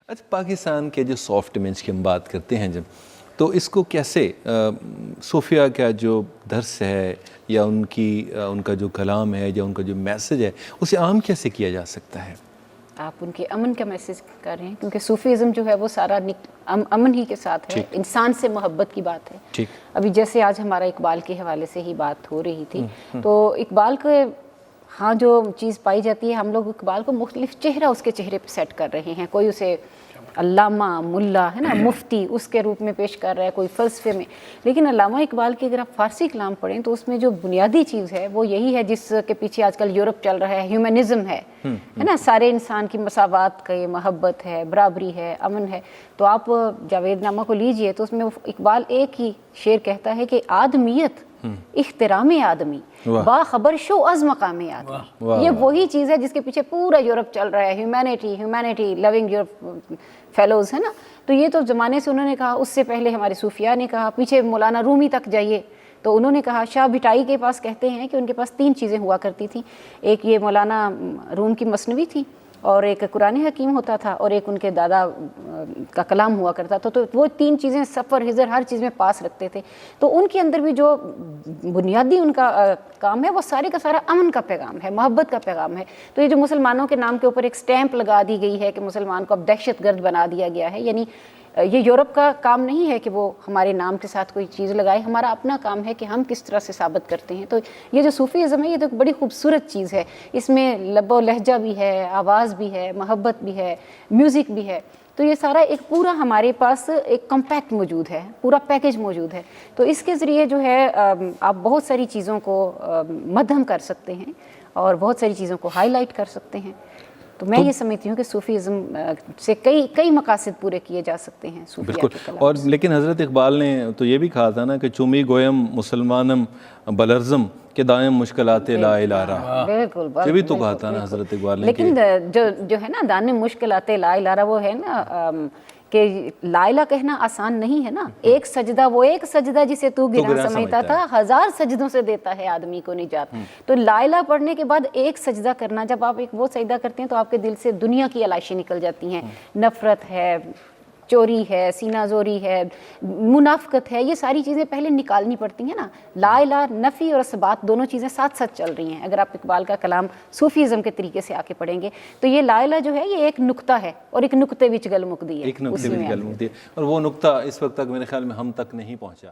اچھا، پاکستان کے جو سافٹ امیج کی ہم بات کرتے ہیں جب، تو اس کو کیسے صوفیہ کا جو درس ہے یا ان کا جو کلام ہے یا ان کا جو میسج ہے اسے عام کیسے کیا جا سکتا ہے؟ آپ ان کے امن کا میسج کر رہے ہیں، کیونکہ صوفیزم جو ہے وہ سارا امن ہی کے ساتھ ہے، انسان سے محبت کی بات ہے۔ ابھی جیسے آج ہمارا اقبال کے حوالے سے ہی بات ہو رہی تھی، تو اقبال کے ہاں جو چیز پائی جاتی ہے، ہم لوگ اقبال کو مختلف چہرہ اس کے چہرے پہ سیٹ کر رہے ہیں، کوئی اسے علامہ، ملا ہے نا، مفتی اس کے روپ میں پیش کر رہا ہے، کوئی فلسفے میں، لیکن علامہ اقبال کی اگر آپ فارسی کلام پڑھیں تو اس میں جو بنیادی چیز ہے وہ یہی ہے جس کے پیچھے آج کل یورپ چل رہا ہے، ہیومنزم ہے نا، سارے انسان کی مساوات کا، یہ محبت ہے، برابری ہے، امن ہے۔ تو آپ جاوید نامہ کو لیجئے تو اس میں اقبال ایک ہی شعر کہتا ہے کہ آدمیت احترام آدمی باخبر شو از مقام آدمی۔ یہ وہی چیز ہے جس کے پیچھے پورا یورپ چل رہا ہے، ہیومینٹی لونگ یورپ فیلوز ہے نا۔ تو یہ تو زمانے سے انہوں نے کہا، اس سے پہلے ہمارے صوفیاء نے کہا، پیچھے مولانا رومی تک جائیے تو انہوں نے کہا، شاہ بھٹائی کے پاس کہتے ہیں کہ ان کے پاس 3 چیزیں ہوا کرتی تھیں، ایک یہ مولانا روم کی مثنوی تھی، اور ایک قرآن حکیم ہوتا تھا، اور ایک ان کے دادا کا کلام ہوا کرتا تھا۔ تو وہ 3 چیزیں سفر ہزر ہر چیز میں پاس رکھتے تھے۔ تو ان کے اندر بھی جو بنیادی ان کا کام ہے وہ سارے کا سارا امن کا پیغام ہے، محبت کا پیغام ہے۔ تو یہ جو مسلمانوں کے نام کے اوپر ایک سٹیمپ لگا دی گئی ہے کہ مسلمان کو اب دہشت گرد بنا دیا گیا ہے، یعنی یہ یورپ کا کام نہیں ہے کہ وہ ہمارے نام کے ساتھ کوئی چیز لگائے، ہمارا اپنا کام ہے کہ ہم کس طرح سے ثابت کرتے ہیں۔ تو یہ جو صوفیزم ہے یہ تو ایک بڑی خوبصورت چیز ہے، اس میں لب و لہجہ بھی ہے، آواز بھی ہے، محبت بھی ہے، میوزک بھی ہے۔ تو یہ سارا ایک پورا ہمارے پاس ایک کمپیکٹ موجود ہے، پورا پیکج موجود ہے۔ تو اس کے ذریعے جو ہے آپ بہت ساری چیزوں کو مدھم کر سکتے ہیں اور بہت ساری چیزوں کو ہائی لائٹ کر سکتے ہیں۔ تو میں یہ سمجھتی ہوں کہ صوفیزم سے کئی مقاصد پورے کیے جا سکتے ہیں صوفیہ کے کلام۔ اور لیکن حضرت اقبال نے تو یہ بھی کہا تھا نا کہ چومی گویم مسلمانم بلرزم کہ دائم مشکلات لا الارا، بالکل یہ بھی تو کہا تھا نا حضرت اقبال نے۔ لیکن جو ہے نا دائم مشکلات لا الارا، وہ ہے نا کہ لا الہ کہنا آسان نہیں ہے نا۔ ایک سجدہ، وہ ایک سجدہ جسے تو گراں سمجھتا تھا، 1000 سجدوں سے دیتا ہے آدمی کو نجات۔ تو لا الہ پڑھنے کے بعد ایک سجدہ کرنا، جب آپ ایک وہ سجدہ کرتے ہیں تو آپ کے دل سے دنیا کی علائشیں نکل جاتی ہیں، نفرت ہے، چوری ہے، سینہ زوری ہے، منافقت ہے، یہ ساری چیزیں پہلے نکالنی پڑتی ہیں نا۔ لا الہ، نفی اور اثبات دونوں چیزیں ساتھ ساتھ چل رہی ہیں۔ اگر آپ اقبال کا کلام صوفیزم کے طریقے سے آ کے پڑھیں گے تو یہ لا الہ جو ہے یہ ایک نقطہ ہے، اور ایک نقطے وچ گل مکدی ہے، ایک نقطے وچ گل مکدی ہے، اور وہ نقطہ اس وقت تک میرے خیال میں ہم تک نہیں پہنچا۔